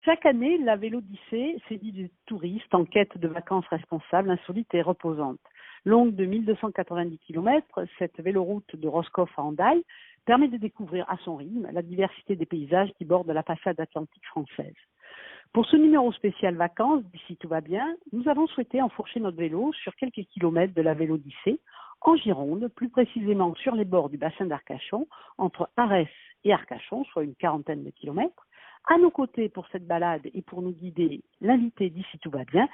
Chaque année, la Vélodyssée séduit des touristes en quête de vacances responsables, insolites et reposantes. Longue de 1290 km, cette véloroute de Roscoff à Hendaye permet de découvrir à son rythme la diversité des paysages qui bordent la façade atlantique française. Pour ce numéro spécial vacances, d'ici tout va bien, nous avons souhaité enfourcher notre vélo sur quelques kilomètres de la Vélodyssée, en Gironde, plus précisément sur les bords du bassin d'Arcachon, entre Arès et Arcachon, soit une quarantaine de kilomètres. À nos côtés pour cette balade et pour nous guider, l'invité d'ici tout va bien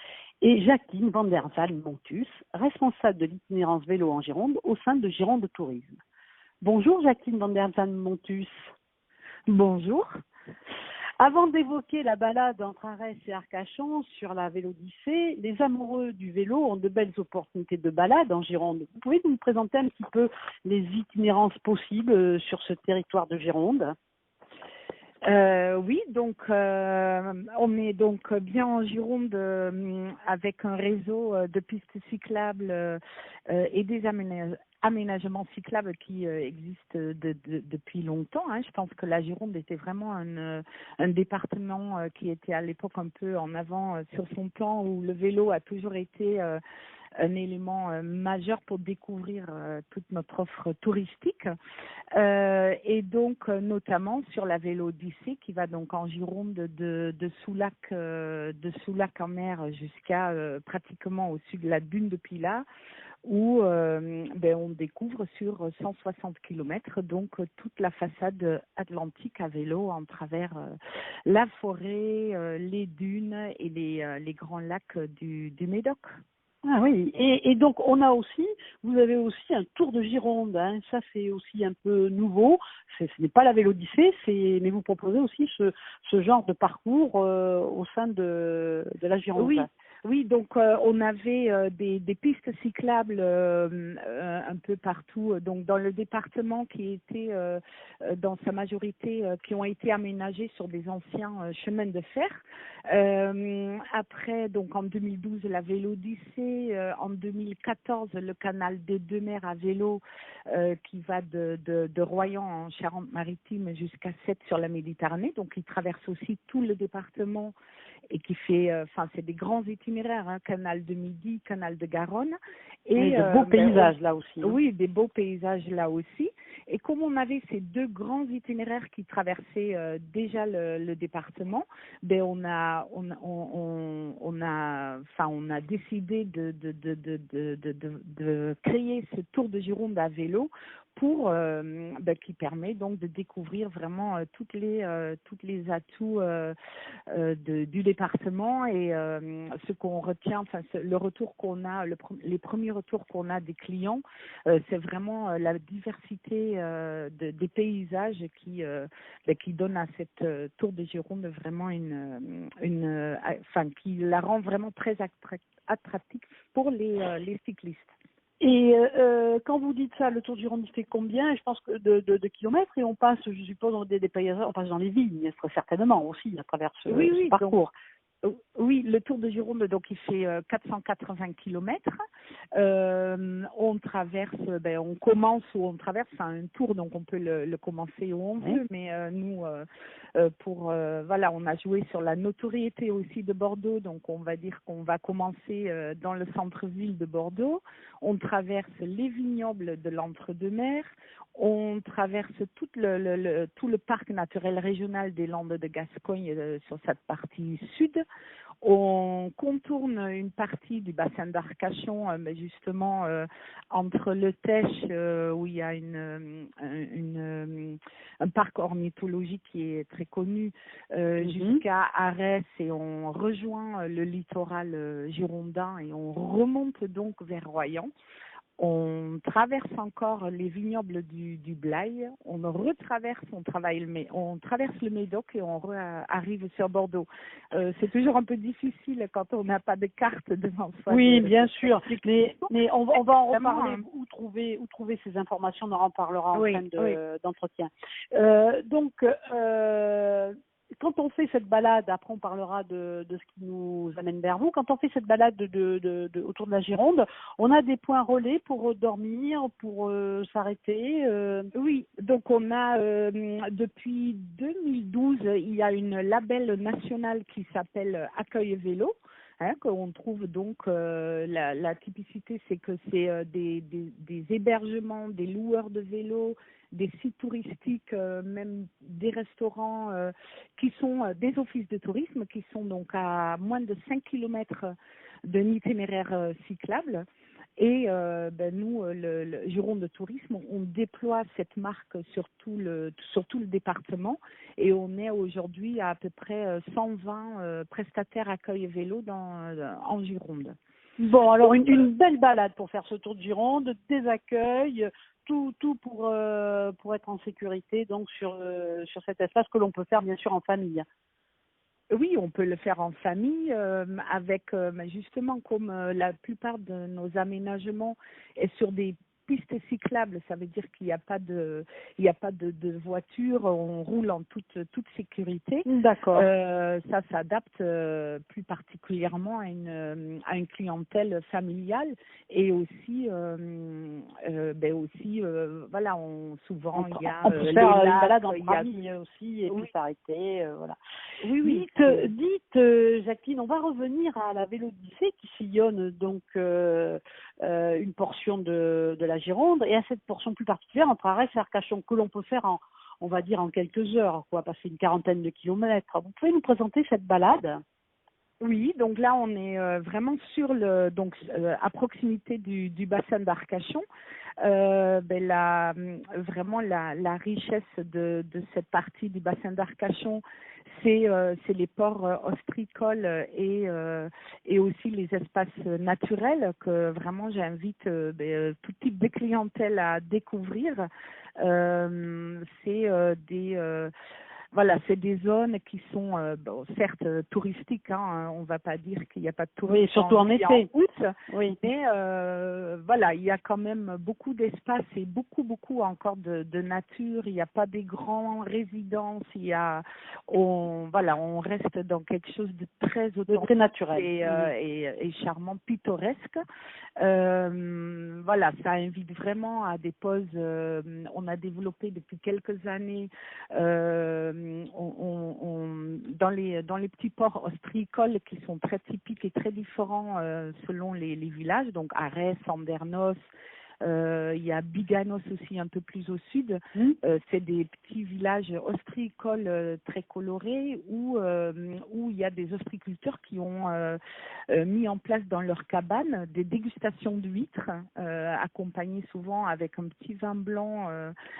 est Jacqueline van der Zalm-Montus, responsable de l'itinérance vélo en Gironde au sein de Gironde Tourisme. Bonjour Jacqueline van der Zalm-Montus. Bonjour. Avant d'évoquer la balade entre Arès et Arcachon sur la Vélodyssée, les amoureux du vélo ont de belles opportunités de balade en Gironde. Vous pouvez nous présenter un petit peu les itinérances possibles sur ce territoire de Gironde ? Oui, donc on est donc bien en Gironde avec un réseau de pistes cyclables et des aménagements cyclables qui existent depuis longtemps. Je pense que la Gironde était vraiment un département qui était à l'époque un peu en avant sur son temps, où le vélo a toujours été un élément majeur pour découvrir toute notre offre touristique, et donc notamment sur la Vélodyssée qui va donc en Gironde de Soulac en mer jusqu'à pratiquement au sud de la dune de Pilat, où on découvre sur 160 km donc toute la façade atlantique à vélo en travers la forêt, les dunes et les grands lacs du Médoc. Ah oui, et donc vous avez aussi un tour de Gironde, ça c'est aussi un peu nouveau, ce n'est pas la Vélodyssée, mais vous proposez aussi ce genre de parcours au sein de la Gironde. Oui, donc on avait des pistes cyclables un peu partout, donc dans le département qui était dans sa majorité, qui ont été aménagés sur des anciens chemins de fer. Après, donc en 2012, la Vélodyssée, en 2014, le canal des Deux Mers à vélo qui va de Royan en Charente-Maritime jusqu'à Sète sur la Méditerranée, donc il traverse aussi tout le département et qui fait, c'est des grands itinéraires, canal de Midi, canal de Garonne. Et de beaux paysages là aussi. Oui, des beaux paysages là aussi. Et comme on avait ces deux grands itinéraires qui traversaient déjà le département, on a décidé de créer ce tour de Gironde à vélo pour qui permet donc de découvrir vraiment toutes les atouts du département, et ce qu'on retient, le retour qu'on a, les premiers retours qu'on a des clients, c'est vraiment la diversité des paysages qui donne à cette tour de Gironde vraiment qui la rend vraiment très attractive pour les cyclistes. Et quand vous dites ça, le Tour de Gironde fait combien? Je pense que de kilomètres, et on passe, je suppose, dans des paysages, on passe dans les vignes, très certainement aussi, à travers ce parcours. Oui, le Tour de Gironde, donc il fait 480 km. On traverse, on commence où on traverse, un tour, donc on peut le commencer où on veut, mais nous, on a joué sur la notoriété aussi de Bordeaux, donc on va dire qu'on va commencer dans le centre-ville de Bordeaux. On traverse les vignobles de l'Entre-deux-Mers. On traverse tout le parc naturel régional des Landes de Gascogne sur cette partie sud. On contourne une partie du bassin d'Arcachon, justement entre le Tech, où il y a un parc ornithologique qui est très connu, jusqu'à Arès, et on rejoint le littoral girondin et on remonte donc vers Royan. On traverse encore les vignobles du Blaye, on traverse le Médoc et on arrive sur Bordeaux. C'est toujours un peu difficile quand on n'a pas de carte devant soi. Oui, bien sûr, mais on va en reparler. Où trouver ces informations, on en reparlera en fin d'entretien. Donc, quand on fait cette balade, après on parlera de ce qui nous amène vers vous, quand on fait cette balade autour de la Gironde, on a des points relais pour dormir, pour s'arrêter. Oui, donc on a depuis 2012, il y a une label nationale qui s'appelle Accueil Vélo. Hein, qu'on trouve donc la typicité, c'est que c'est des hébergements, des loueurs de vélos, des sites touristiques, même des restaurants qui sont des offices de tourisme qui sont donc à moins de 5 kilomètres d'un itinéraire cyclable. Et nous, le Gironde de Tourisme, on déploie cette marque sur tout le département et on est aujourd'hui à peu près 120 prestataires accueil vélo en Gironde. Bon, alors une belle balade pour faire ce tour de Gironde, des accueils, tout pour être en sécurité donc sur cet espace que l'on peut faire bien sûr en famille. Oui, on peut le faire en famille, avec justement comme la plupart de nos aménagements est sur des pistes cyclables, ça veut dire qu'il n'y a pas de voiture, on roule en toute sécurité. D'accord. Ça s'adapte plus particulièrement à une clientèle familiale et aussi voilà, souvent il y a on peut faire une balade en famille aussi et puis s'arrêter, voilà. Oui. Dites, Jacqueline, on va revenir à la Vélodyssée qui sillonne donc une portion de la Gironde et à cette portion plus particulière entre Arès et Arcachon que l'on peut faire on va dire en quelques heures, passer une quarantaine de kilomètres. Vous pouvez nous présenter cette balade? Oui, donc là on est vraiment sur à proximité du bassin d'Arcachon. Vraiment la richesse de cette partie du bassin d'Arcachon, c'est les ports ostréicoles et aussi les espaces naturels que vraiment j'invite tout type de clientèle à découvrir. C'est des zones qui sont certes touristiques, hein, on ne va pas dire qu'il n'y a pas de touristes. Oui, surtout en été. En août, oui. Mais il y a quand même beaucoup d'espace et beaucoup encore de nature. Il n'y a pas des grandes résidences. On reste dans quelque chose de très authentique, très naturel et charmant, pittoresque. Ça invite vraiment à des pauses. On a développé depuis quelques années dans les petits ports ostréicoles qui sont très typiques et très différents selon les villages, donc Arès, Andernos, il y a Biganos aussi un peu plus au sud. C'est des petits villages ostréicoles très colorés où il y a des ostréiculteurs qui ont mis en place dans leur cabane des dégustations d'huîtres, accompagnées souvent avec un petit vin blanc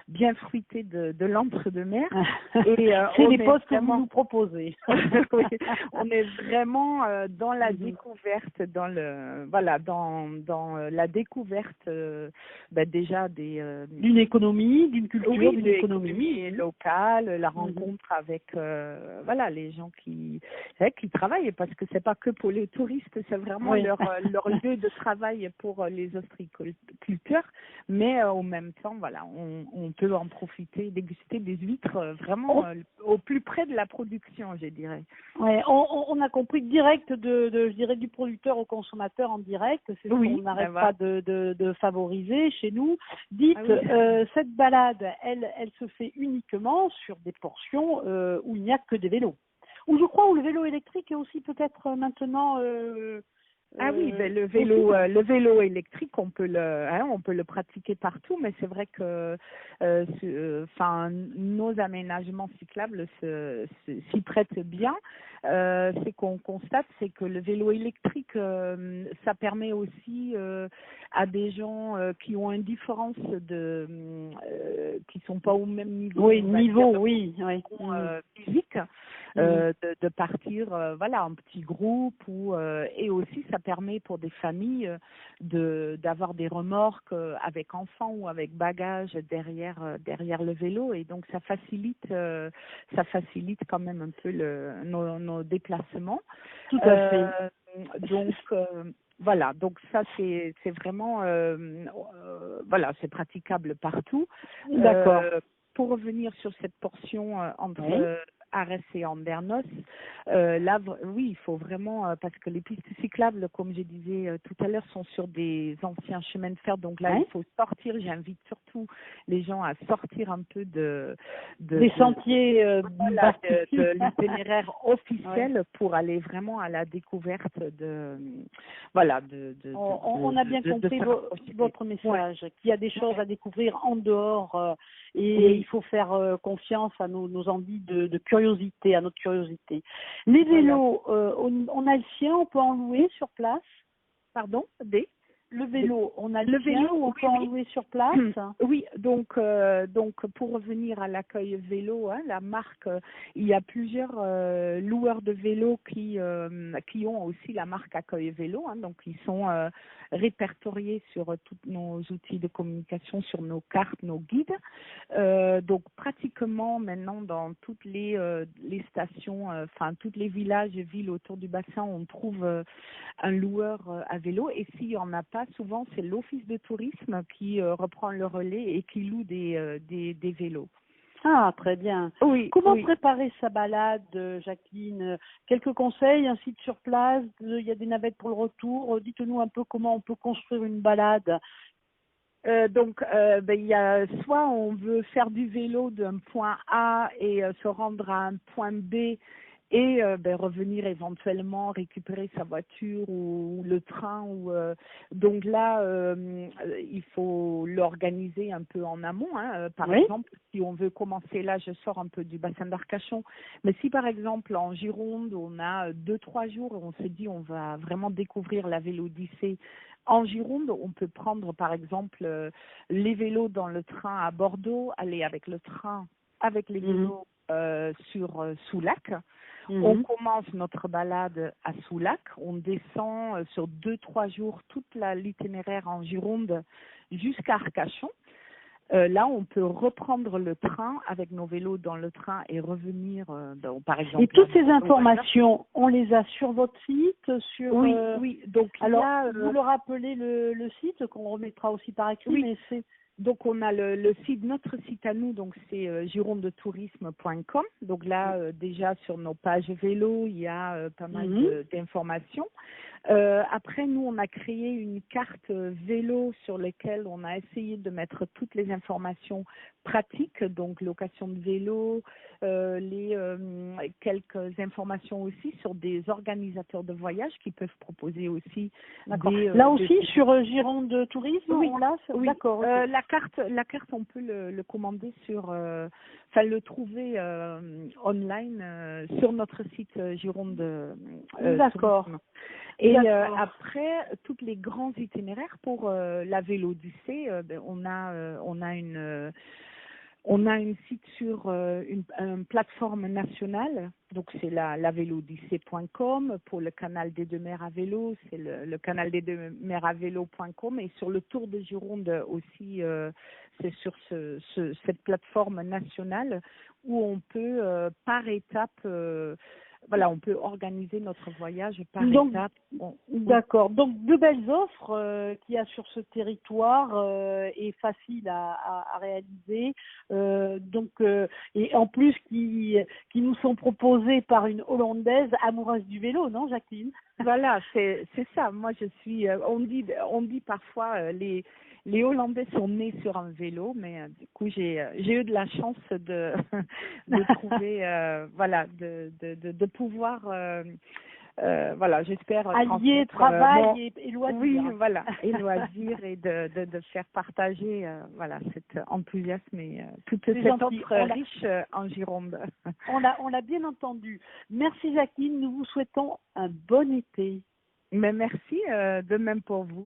bien fruité de l'antre de mer. Et c'est les postes que vous nous proposez. Oui, on est vraiment dans la découverte, dans la découverte déjà d'une économie, d'une culture, d'une économie locale, la rencontre avec les gens qui travaillent, parce que c'est pas que pour les touristes, c'est vraiment leur lieu de travail pour les ostréiculteurs, mais en même temps on peut en profiter, déguster des huîtres vraiment au plus près de la production, je dirais. Ouais, on a compris direct je dirais du producteur au consommateur en direct, c'est ce qu'on n'arrête pas de favoriser chez nous. Dites, cette balade, elle se fait uniquement sur des portions où il n'y a que des vélos. Ou je crois où le vélo électrique est aussi peut-être maintenant. Le vélo électrique, on peut le pratiquer partout, mais c'est vrai que nos aménagements cyclables s'y prêtent bien. C'est qu'on constate, c'est que le vélo électrique, ça permet aussi à des gens qui ont une différence qui sont pas au même niveau. Physique. De partir en petit groupe et aussi ça permet pour des familles d'avoir des remorques avec enfants ou avec bagages derrière le vélo, et donc ça facilite quand même un peu nos déplacements. Tout à fait. Donc ça c'est vraiment c'est praticable partout. D'accord. Pour revenir sur cette portion entre Arès et Andernos. Là, oui, il faut vraiment, parce que les pistes cyclables, comme je disais tout à l'heure, sont sur des anciens chemins de fer. Donc là, il faut sortir. J'invite surtout les gens à sortir un peu des sentiers de l'itinéraire officiel pour aller vraiment à la découverte on a bien compris votre message, qu'il y a des choses à découvrir en dehors et il faut faire confiance à nos envies de curiosité, à notre curiosité. Les vélos, on a le sien, on peut en louer sur place. Pardon, le vélo, on a le vélo, on peut en louer sur place. Oui, donc pour revenir à l'accueil vélo, la marque, il y a plusieurs loueurs de vélos qui ont aussi la marque accueil vélo, donc ils sont répertoriés sur tous nos outils de communication, sur nos cartes, nos guides. Donc pratiquement maintenant dans toutes les stations, tous les villages et villes autour du bassin, on trouve un loueur à vélo. Et s'il n'y en a pas, souvent c'est l'office de tourisme qui reprend le relais et qui loue des vélos. Ah, très bien. Oui. Comment préparer sa balade, Jacqueline? Quelques conseils, un site sur place, il y a des navettes pour le retour. Dites-nous un peu comment on peut construire une balade. Il y a soit on veut faire du vélo d'un point A et se rendre à un point B et revenir éventuellement récupérer sa voiture ou le train donc là il faut l'organiser un peu en amont, par exemple si on veut commencer, là je sors un peu du bassin d'Arcachon, mais si par exemple en Gironde on a 2-3 jours et on s'est dit on va vraiment découvrir la Vélodyssée en Gironde, on peut prendre par exemple les vélos dans le train à Bordeaux, aller avec le train avec les vélos sur Soulac. On commence notre balade à Soulac, on descend sur 2-3 jours toute l'itinéraire en Gironde jusqu'à Arcachon. Là, on peut reprendre le train avec nos vélos dans le train et revenir, par exemple. Et toutes ces informations, on les a sur votre site, Oui. Donc alors, vous le rappelez le site qu'on remettra aussi par écrit, mais c'est. Donc on a le site, notre site à nous, donc c'est girondetourisme.com. Donc là déjà sur nos pages vélo, il y a pas mal d'informations. Après nous on a créé une carte vélo sur laquelle on a essayé de mettre toutes les informations pratiques, donc location de vélo, quelques informations aussi sur des organisateurs de voyage qui peuvent proposer aussi là aussi sur Gironde Tourisme, on l'a. D'accord. La carte, on peut le commander le trouver online sur notre site Gironde. D'accord. Tourisme. Et après, tous les grands itinéraires pour la Vélodyssée, on a une site sur une plateforme nationale, donc c'est la vélodyssée.com. Pour le canal des deux mers à vélo, c'est le canal des deux mers à vélo.com. Et sur le Tour de Gironde aussi, c'est sur cette plateforme nationale où on peut par étape, on peut organiser notre voyage par étape. D'accord. Donc, de belles offres qu'il y a sur ce territoire et faciles à réaliser. Et en plus, qui nous sont proposées par une Hollandaise amoureuse du vélo, non, Jacqueline? Voilà, c'est ça. Moi, je suis. On dit parfois les Hollandais sont nés sur un vélo, mais du coup j'ai eu de la chance de trouver de pouvoir j'espère allier travail et loisirs. Oui, voilà, et loisirs et de faire partager cet enthousiasme et toute cette offre riche en Gironde. On l'a bien entendu. Merci Jacqueline, nous vous souhaitons un bon été. Mais merci de même pour vous.